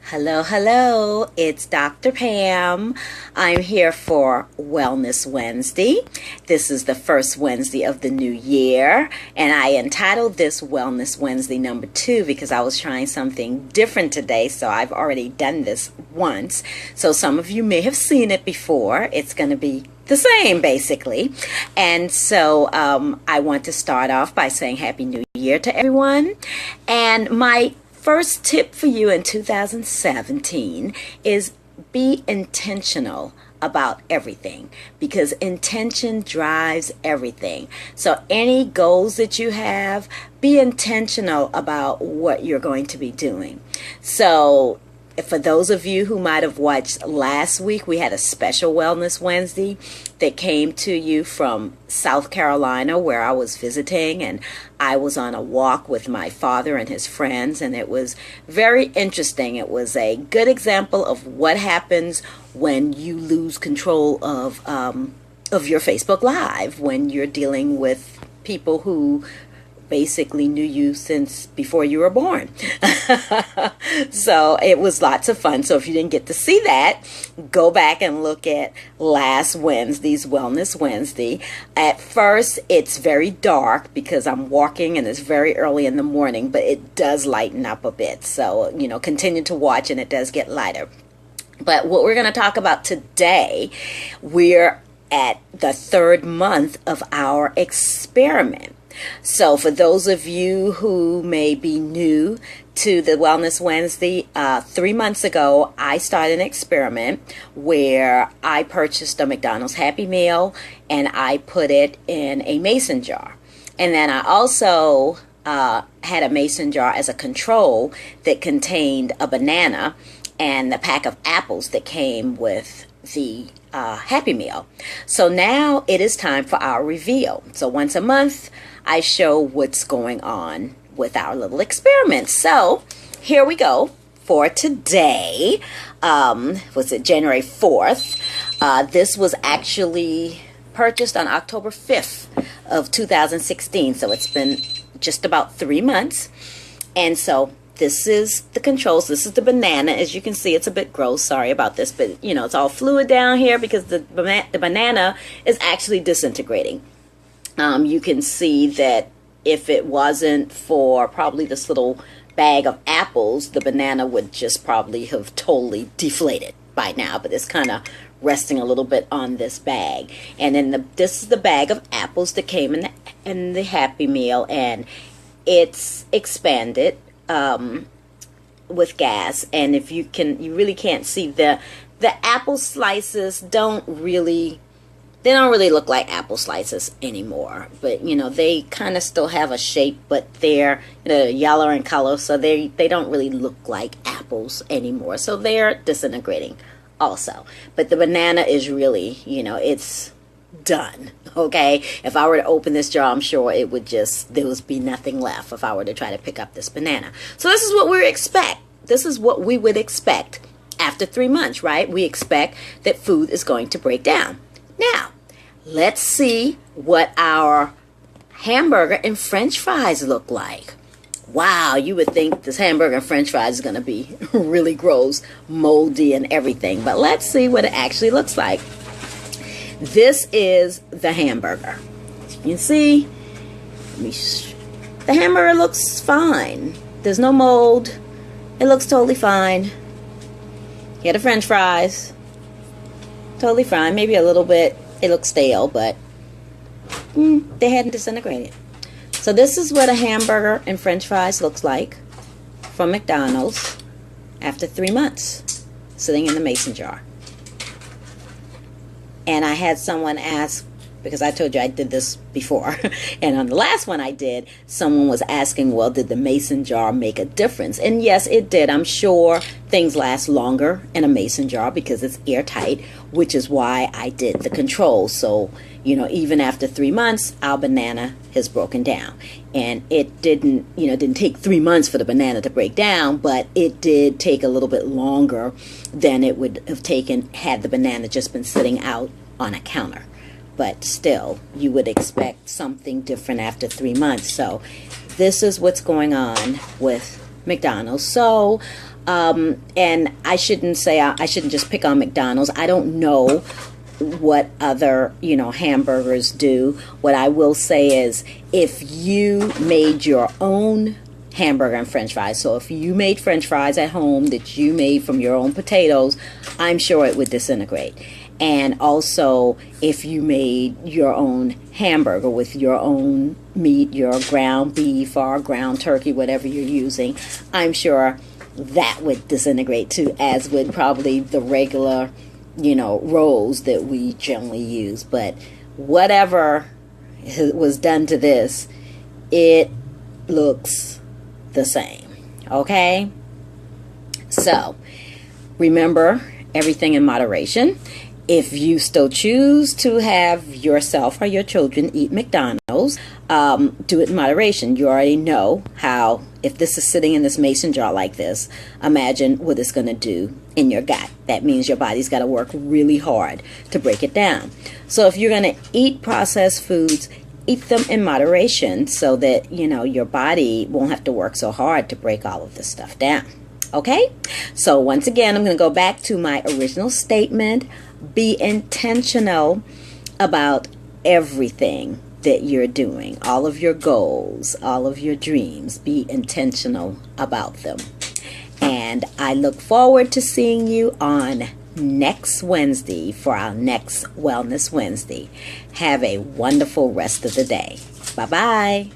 Hello, hello. It's Dr. Pam. I'm here for Wellness Wednesday. This is the first Wednesday of the new year, and I entitled this Wellness Wednesday number 2 because I was trying something different today, so I've already done this once. So some of you may have seen it before. It's going to be the same, basically. And so I want to start off by saying Happy New Year to everyone. And my first tip for you in 2017 is be intentional about everything, because intention drives everything. So any goals that you have, be intentional about what you're going to be doing. So for those of you who might have watched last week, we had a special Wellness Wednesday that came to you from South Carolina, where I was visiting, and I was on a walk with my father and his friends, and it was very interesting. It was a good example of what happens when you lose control of your Facebook Live, when you're dealing with people who basically knew you since before you were born. So it was lots of fun. So if you didn't get to see that, go back and look at last Wednesday's Wellness Wednesday. At first, it's very dark because I'm walking and it's very early in the morning, but it does lighten up a bit. So, continue to watch and it does get lighter. But what we're going to talk about today, we're at the 3rd month of our experiment. So for those of you who may be new to the Wellness Wednesday, 3 months ago, I started an experiment where I purchased a McDonald's Happy Meal and I put it in a mason jar. And then I also had a mason jar as a control that contained a banana and the pack of apples that came with the Happy Meal. So now it is time for our reveal. So once a month, I show what's going on with our little experiment. So here we go for today. Was it January 4th? This was actually purchased on October 5th of 2016. So it's been just about 3 months. And so this is the controls. This is the banana. As you can see, it's a bit gross. Sorry about this, but it's all fluid down here because the banana is actually disintegrating. You can see that if it wasn't for probably this little bag of apples, the banana would just probably have totally deflated by now, but it's kind of resting a little bit on this bag. And then this is the bag of apples that came in the Happy Meal, and it's expanded with gas. And if you really can't see the apple slices don't really look like apple slices anymore, but they kind of still have a shape, but they're yellow in color, so they don't really look like apples anymore, so they're disintegrating also. But the banana is really, it's done. Okay, if I were to open this jar, I'm sure there would be nothing left if I were to try to pick up this banana. So this is what we would expect after 3 months, right? We expect that food is going to break down. Now, let's see what our hamburger and french fries look like. Wow, you would think this hamburger and french fries is going to be really gross, moldy and everything. But let's see what it actually looks like. This is the hamburger. As you can see, the hamburger looks fine. There's no mold. It looks totally fine. Here are the french fries. Totally fine. Maybe a little bit. It looks stale, but they hadn't disintegrated. So this is what a hamburger and french fries looks like from McDonald's after 3 months sitting in the mason jar. And I had someone ask, because I told you I did this before, and on the last one I did, someone was asking, well, did the mason jar make a difference? And yes, it did. I'm sure things last longer in a mason jar because it's airtight, which is why I did the control. So, even after 3 months, our banana has broken down. And it didn't take 3 months for the banana to break down, but it did take a little bit longer than it would have taken had the banana just been sitting out on a counter. But still, you would expect something different after 3 months. So this is what's going on with McDonald's. So And I shouldn't say I shouldn't just pick on McDonald's. I don't know what other, hamburgers do. What I will say is, if you made your own hamburger and french fries, so if you made french fries at home that you made from your own potatoes, I'm sure it would disintegrate. And also, if you made your own hamburger with your own meat, your ground beef or ground turkey, whatever you're using, I'm sure that would disintegrate too, as would probably the regular, rolls that we generally use. But whatever was done to this, it looks the same. Okay? So, remember, everything in moderation. If you still choose to have yourself or your children eat McDonald's, do it in moderation. You already know how, if this is sitting in this mason jar like this, imagine what it's going to do in your gut. That means your body's got to work really hard to break it down. So if you're going to eat processed foods, eat them in moderation so that, your body won't have to work so hard to break all of this stuff down. Okay? So once again, I'm going to go back to my original statement. Be intentional about everything that you're doing, all of your goals, all of your dreams. Be intentional about them. And I look forward to seeing you on next Wednesday for our next Wellness Wednesday. Have a wonderful rest of the day. Bye-bye.